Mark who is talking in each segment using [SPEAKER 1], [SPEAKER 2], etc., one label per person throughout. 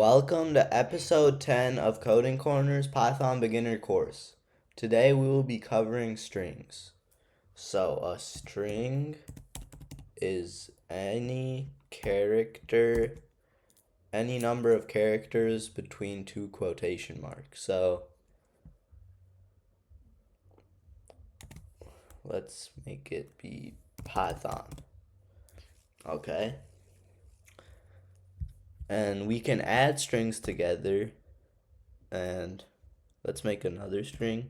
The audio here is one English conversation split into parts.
[SPEAKER 1] Welcome to episode 10 of Coding Corner's Python beginner course. Today we will be covering strings. So a string is any number of characters between two quotation marks. So let's make it be Python. Okay. And we can add strings together, and let's make another string.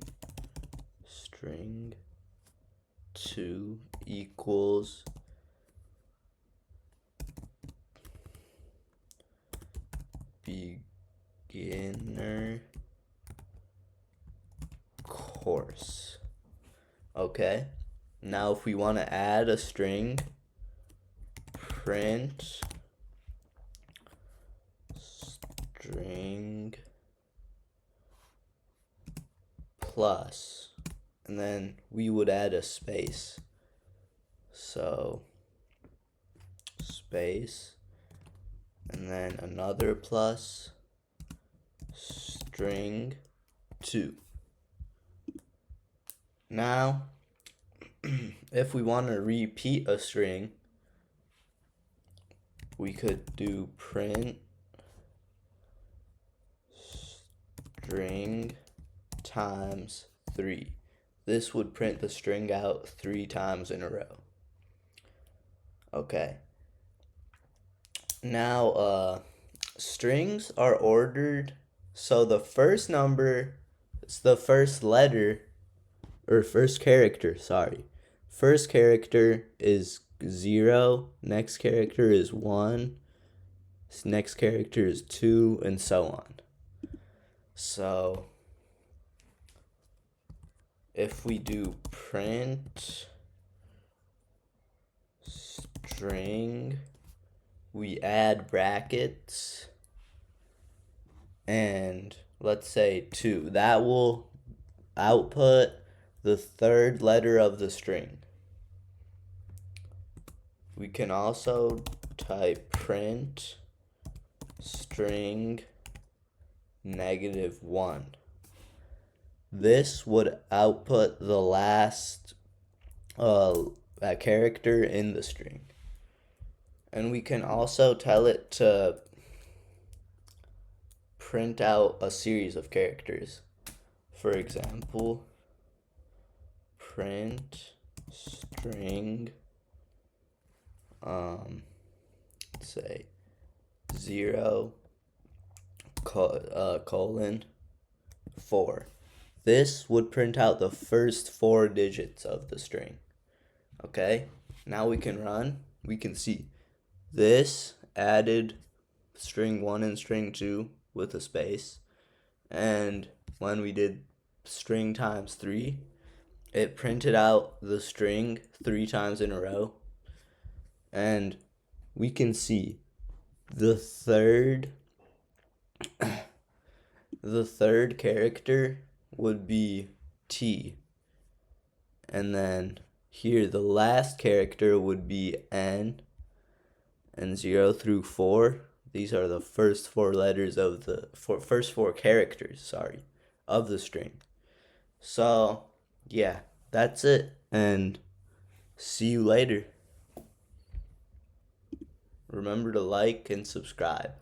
[SPEAKER 1] String 2 equals beginner course. Okay, now if we want to add a string, print string plus, and then we would add a space. So space, and then another plus, string 2. Now, if we want to repeat a string, we could do print string times 3. This would print the string out 3 times in a row. Okay. Now, strings are ordered, so the first number is the first letter, or first character, sorry. First character is 0, next character is 1, next character is 2, and so on. So if we do print string, we add brackets, and let's say 2. That will output the third letter of the string. We can also type print string -1. This would output the last character in the string. And we can also tell it to print out a series of characters. For example, print string say 0 colon 4. This would print out the first 4 digits of the string. Okay, now we can run. We can see this added string 1 and string 2 with a space, and when we did string times 3, it printed out the string 3 times in a row, and we can see the third character would be T, and then here the last character would be N, and 0 through 4, these are the first 4 letters of the first 4 characters, of the string. So yeah, that's it, and see you later. Remember to like and subscribe.